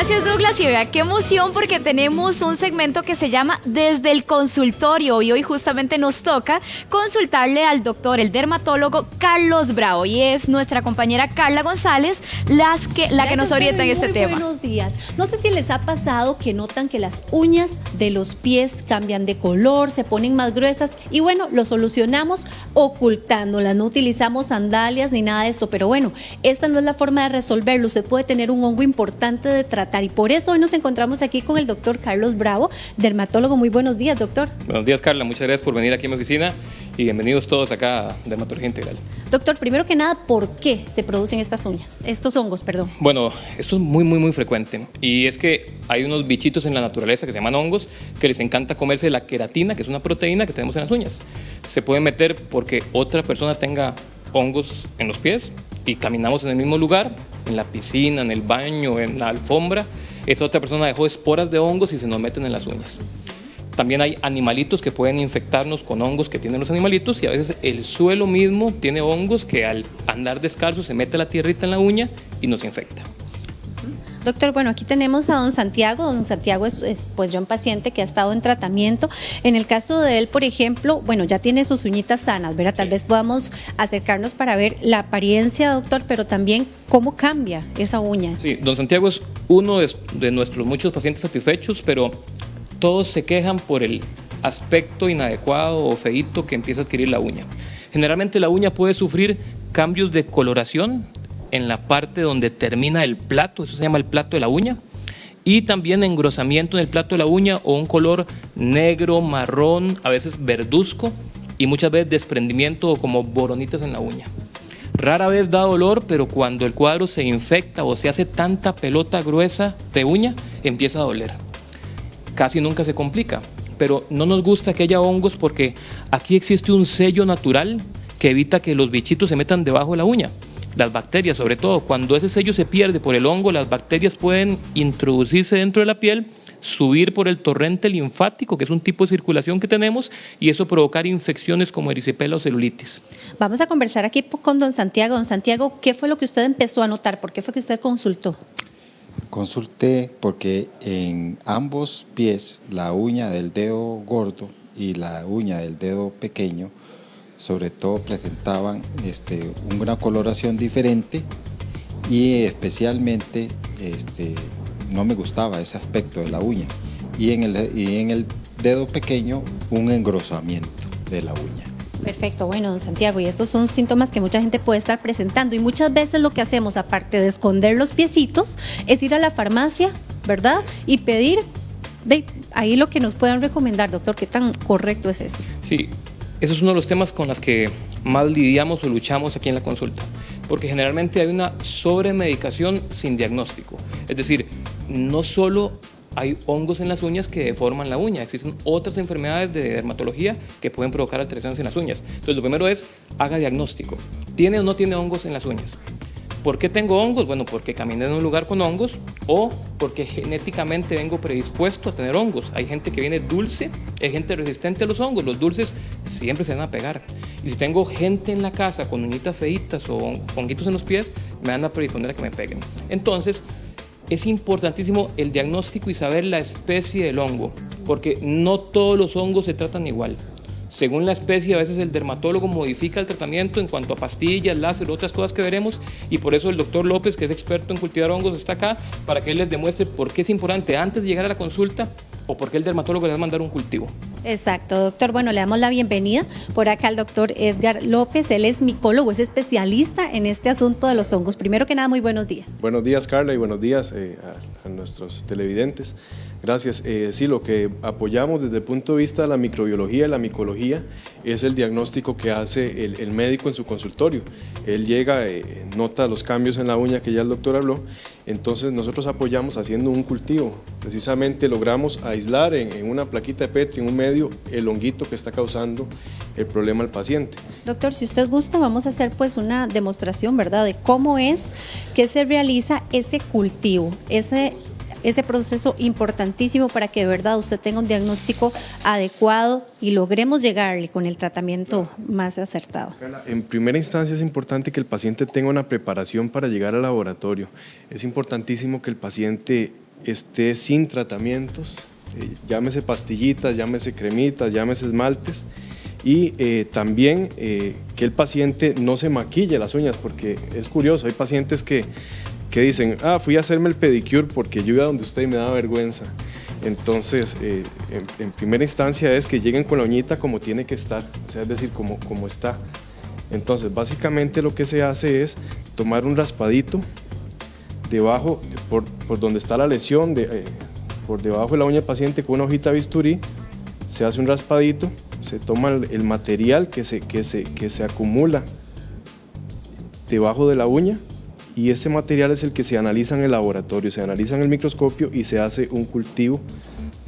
Gracias, Douglas, y vea qué emoción porque tenemos un segmento que se llama Desde el Consultorio y hoy justamente nos toca consultarle al doctor, el dermatólogo Carlos Bravo, y es nuestra compañera Carla González la que nos orienta en este tema. Buenos días. No sé si les ha pasado que notan que las uñas de los pies cambian de color, se ponen más gruesas y bueno, lo solucionamos ocultándolas, no utilizamos sandalias ni nada de esto, pero bueno, esta no es la forma de resolverlo. Usted puede tener un hongo importante de tratar y por eso hoy nos encontramos aquí con el doctor Carlos Bravo, dermatólogo. Muy buenos días, doctor. Buenos días, Carla. Muchas gracias por venir aquí a mi oficina y bienvenidos todos acá a Dermatología Integral. Doctor, primero que nada, ¿por qué se producen estos hongos, perdón? Bueno, esto es muy frecuente y es que hay unos bichitos en la naturaleza que se llaman hongos que les encanta comerse la queratina, que es una proteína que tenemos en las uñas. Se puede meter porque otra persona tenga hongos en los pies y caminamos en el mismo lugar, en la piscina, en el baño, en la alfombra. Esa otra persona dejó esporas de hongos y se nos meten en las uñas. También hay animalitos que pueden infectarnos con hongos que tienen los animalitos y a veces el suelo mismo tiene hongos que al andar descalzo se mete la tierrita en la uña y nos infecta. Doctor, bueno, aquí tenemos a don Santiago. Don Santiago es pues ya un paciente que ha estado en tratamiento. En el caso de él, por ejemplo, bueno, ya tiene sus uñitas sanas, ¿verdad? Tal vez podamos acercarnos para ver la apariencia, doctor, pero también cómo cambia esa uña. Sí, don Santiago es uno de nuestros muchos pacientes satisfechos, pero todos se quejan por el aspecto inadecuado o feíto que empieza a adquirir la uña. Generalmente la uña puede sufrir cambios de coloración en la parte donde termina el plato, eso se llama el plato de la uña, y también engrosamiento en el plato de la uña o un color negro, marrón, a veces verduzco y muchas veces desprendimiento o como boronitas en la uña. Rara vez da dolor, pero cuando el cuadro se infecta o se hace tanta pelota gruesa de uña, empieza a doler. Casi nunca se complica, pero no nos gusta que haya hongos porque aquí existe un sello natural que evita que los bichitos se metan debajo de la uña. Las bacterias, sobre todo, cuando ese sello se pierde por el hongo, las bacterias pueden introducirse dentro de la piel, subir por el torrente linfático, que es un tipo de circulación que tenemos, y eso provocar infecciones como erisipela o celulitis. Vamos a conversar aquí con don Santiago. Don Santiago, ¿qué fue lo que usted empezó a notar? ¿Por qué fue que usted consultó? Consulté porque en ambos pies, la uña del dedo gordo y la uña del dedo pequeño, sobre todo presentaban una coloración diferente y especialmente no me gustaba ese aspecto de la uña. Y en el dedo pequeño un engrosamiento de la uña. Perfecto, bueno, don Santiago, y estos son síntomas que mucha gente puede estar presentando y muchas veces lo que hacemos, aparte de esconder los piecitos, es ir a la farmacia, ¿verdad? Y pedir ahí lo que nos puedan recomendar, doctor. ¿Qué tan correcto es eso? Sí. Eso es uno de los temas con los que más lidiamos o luchamos aquí en la consulta, porque generalmente hay una sobremedicación sin diagnóstico. Es decir, no solo hay hongos en las uñas que deforman la uña, existen otras enfermedades de dermatología que pueden provocar alteraciones en las uñas. Entonces, lo primero es, haga diagnóstico. ¿Tiene o no tiene hongos en las uñas? ¿Por qué tengo hongos? Bueno, porque caminé en un lugar con hongos o porque genéticamente vengo predispuesto a tener hongos. Hay gente que viene dulce, hay gente resistente a los hongos. Los dulces siempre se van a pegar. Y si tengo gente en la casa con uñitas feitas o honguitos en los pies, me van a predisponer a que me peguen. Entonces, es importantísimo el diagnóstico y saber la especie del hongo, porque no todos los hongos se tratan igual. Según la especie, a veces el dermatólogo modifica el tratamiento en cuanto a pastillas, láser, otras cosas que veremos, y por eso el doctor López, que es experto en cultivar hongos, está acá para que él les demuestre por qué es importante antes de llegar a la consulta o por qué el dermatólogo le va a mandar un cultivo. Exacto, doctor. Bueno, le damos la bienvenida por acá al doctor Edgar López. Él es micólogo, es especialista en este asunto de los hongos. Primero que nada, muy buenos días. Buenos días, Carla, y buenos días a nuestros televidentes. Gracias. Sí, lo que apoyamos desde el punto de vista de la microbiología y la micología es el diagnóstico que hace el médico en su consultorio. Él llega, nota los cambios en la uña que ya el doctor habló, entonces nosotros apoyamos haciendo un cultivo. Precisamente logramos aislar en una plaquita de Petri, en un medio, el honguito que está causando el problema al paciente. Doctor, si usted gusta, vamos a hacer pues una demostración, ¿verdad?, de cómo es que se realiza ese cultivo, ese proceso importantísimo para que de verdad usted tenga un diagnóstico adecuado y logremos llegarle con el tratamiento más acertado. En primera instancia es importante que el paciente tenga una preparación para llegar al laboratorio. Es importantísimo que el paciente esté sin tratamientos, llámese pastillitas, llámese cremitas, llámese esmaltes, y también que el paciente no se maquille las uñas, porque es curioso, hay pacientes que dicen, fui a hacerme el pedicure porque yo iba donde usted y me daba vergüenza. Entonces, en primera instancia es que lleguen con la uñita como tiene que estar, o sea, es decir, como está. Entonces, básicamente lo que se hace es tomar un raspadito debajo, por donde está la lesión, por debajo de la uña del paciente con una hojita de bisturí, se hace un raspadito, se toma el material que se acumula debajo de la uña, y ese material es el que se analiza en el laboratorio, se analiza en el microscopio y se hace un cultivo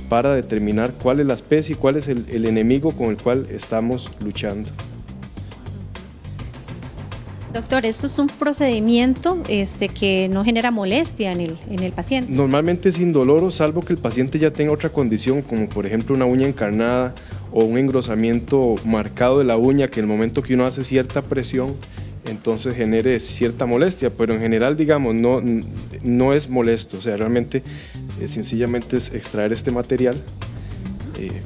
para determinar cuál es la especie y cuál es el enemigo con el cual estamos luchando. Doctor, esto es un procedimiento que no genera molestia en el paciente. Normalmente es indoloro, salvo que el paciente ya tenga otra condición, como por ejemplo una uña encarnada o un engrosamiento marcado de la uña, que en el momento que uno hace cierta presión, entonces genere cierta molestia, pero en general, digamos, no es molesto. O sea, realmente sencillamente es extraer este material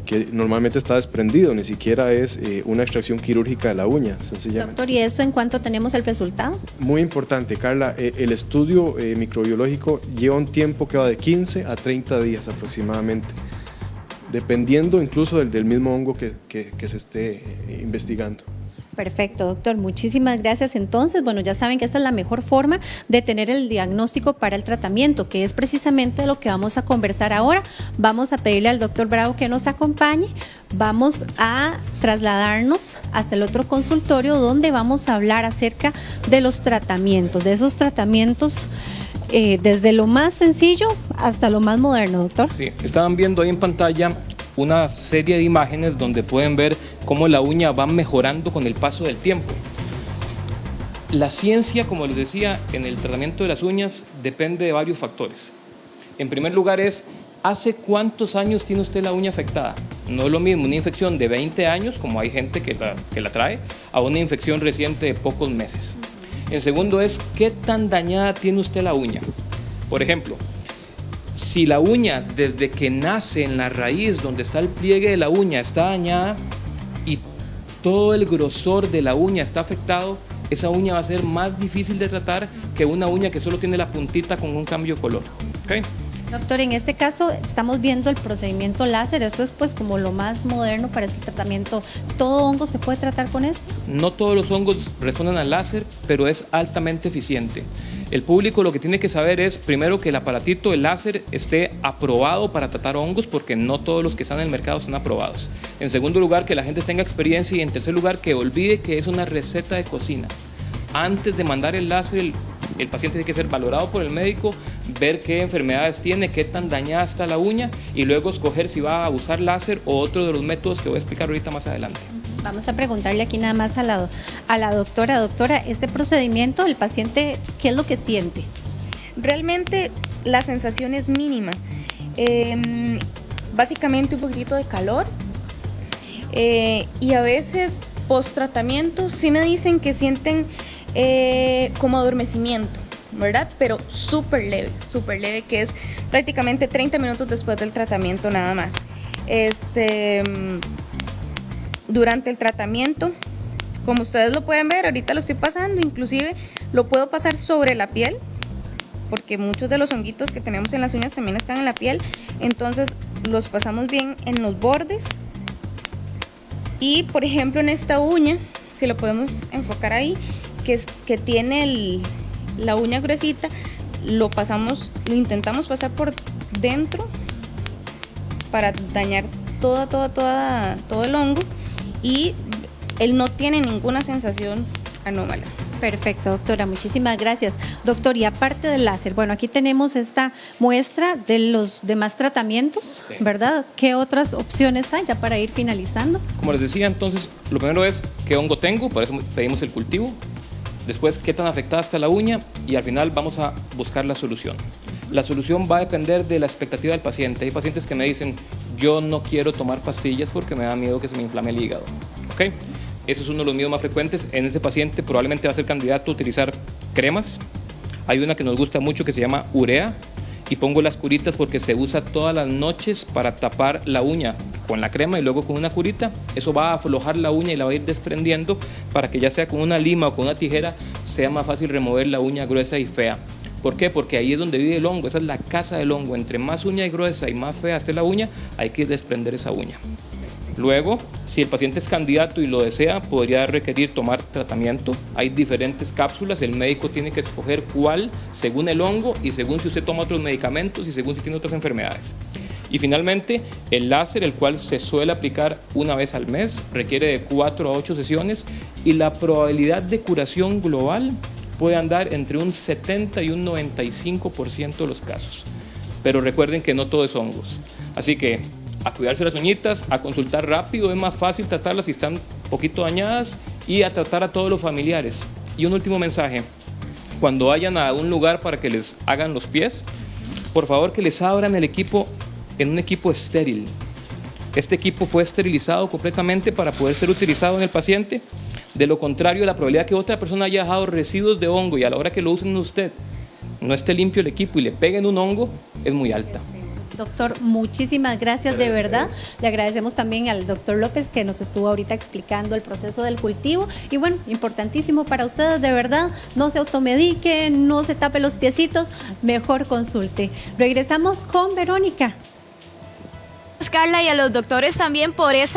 que normalmente está desprendido, ni siquiera es una extracción quirúrgica de la uña, sencillamente. Doctor, ¿y eso en cuánto tenemos el resultado? Muy importante, Carla, el estudio microbiológico lleva un tiempo que va de 15 a 30 días aproximadamente, dependiendo incluso del mismo hongo que se esté investigando. Perfecto, doctor. Muchísimas gracias. Entonces, bueno, ya saben que esta es la mejor forma de tener el diagnóstico para el tratamiento, que es precisamente lo que vamos a conversar ahora. Vamos a pedirle al doctor Bravo que nos acompañe. Vamos a trasladarnos hasta el otro consultorio, donde vamos a hablar acerca de los tratamientos, de esos tratamientos desde lo más sencillo hasta lo más moderno, doctor. Sí, estaban viendo ahí en pantalla una serie de imágenes donde pueden ver cómo la uña va mejorando con el paso del tiempo. La ciencia, como les decía, en el tratamiento de las uñas depende de varios factores. En primer lugar es, ¿hace cuántos años tiene usted la uña afectada? No es lo mismo una infección de 20 años, como hay gente que la trae, a una infección reciente de pocos meses. En segundo es, ¿qué tan dañada tiene usted la uña? Por ejemplo, si la uña desde que nace en la raíz, donde está el pliegue de la uña, está dañada y todo el grosor de la uña está afectado, esa uña va a ser más difícil de tratar que una uña que solo tiene la puntita con un cambio de color. ¿Okay? Doctor, en este caso estamos viendo el procedimiento láser. Esto es pues como lo más moderno para este tratamiento. ¿Todo hongo se puede tratar con esto? No todos los hongos responden al láser, pero es altamente eficiente. El público lo que tiene que saber es, primero, que el aparatito, el láser, esté aprobado para tratar hongos, porque no todos los que están en el mercado están aprobados. En segundo lugar, que la gente tenga experiencia, y en tercer lugar, que olvide que es una receta de cocina. Antes de mandar el láser, el paciente tiene que ser valorado por el médico, ver qué enfermedades tiene, qué tan dañada está la uña, y luego escoger si va a usar láser o otro de los métodos que voy a explicar ahorita más adelante. Vamos a preguntarle aquí nada más a la doctora. Doctora, este procedimiento, el paciente, ¿qué es lo que siente? Realmente la sensación es mínima. Básicamente un poquito de calor, y a veces post tratamiento sí me dicen que sienten como adormecimiento, ¿verdad? Pero súper leve, que es prácticamente 30 minutos después del tratamiento nada más. Durante el tratamiento, como ustedes lo pueden ver, ahorita lo estoy pasando, inclusive lo puedo pasar sobre la piel, porque muchos de los honguitos que tenemos en las uñas también están en la piel, entonces los pasamos bien en los bordes. Y por ejemplo en esta uña, si lo podemos enfocar ahí, que tiene la uña gruesita, lo intentamos pasar por dentro para dañar todo el hongo, y él no tiene ninguna sensación anómala. Perfecto, doctora, muchísimas gracias. Doctor, y aparte del láser, bueno, aquí tenemos esta muestra de los demás tratamientos, ¿verdad? ¿Qué otras opciones hay ya para ir finalizando? Como les decía, entonces, lo primero es qué hongo tengo, por eso pedimos el cultivo. Después, qué tan afectada está la uña, y al final vamos a buscar la solución. La solución va a depender de la expectativa del paciente. Hay pacientes que me dicen, yo no quiero tomar pastillas porque me da miedo que se me inflame el hígado. ¿Okay? Ese es uno de los miedos más frecuentes. En ese paciente probablemente va a ser candidato a utilizar cremas. Hay una que nos gusta mucho que se llama urea. y pongo las curitas porque se usa todas las noches para tapar la uña con la crema y luego con una curita. Eso va a aflojar la uña y la va a ir desprendiendo para que ya sea con una lima o con una tijera sea más fácil remover la uña gruesa y fea. ¿Por qué? Porque ahí es donde vive el hongo, esa es la casa del hongo. Entre más uña y gruesa y más fea esté la uña, hay que desprender esa uña. Luego, si el paciente es candidato y lo desea, podría requerir tomar tratamiento. Hay diferentes cápsulas, el médico tiene que escoger cuál según el hongo y según si usted toma otros medicamentos y según si tiene otras enfermedades. Y finalmente, el láser, el cual se suele aplicar una vez al mes, requiere de 4 a 8 sesiones y la probabilidad de curación global puede andar entre un 70 y un 95% de los casos. Pero recuerden que no todo es hongos. Así que a cuidarse las uñitas, a consultar rápido, es más fácil tratarlas si están un poquito dañadas y a tratar a todos los familiares. Y un último mensaje, cuando vayan a un lugar para que les hagan los pies, por favor que les abran el equipo en un equipo estéril. Este equipo fue esterilizado completamente para poder ser utilizado en el paciente. De lo contrario, la probabilidad de que otra persona haya dejado residuos de hongo y a la hora que lo usen usted no esté limpio el equipo y le peguen un hongo es muy alta. Doctor, muchísimas gracias de verdad. Le agradecemos también al doctor López que nos estuvo ahorita explicando el proceso del cultivo. Y bueno, importantísimo para ustedes, de verdad, no se automedique, no se tape los piecitos, mejor consulte. Regresamos con Verónica. Carla, y a los doctores también por esa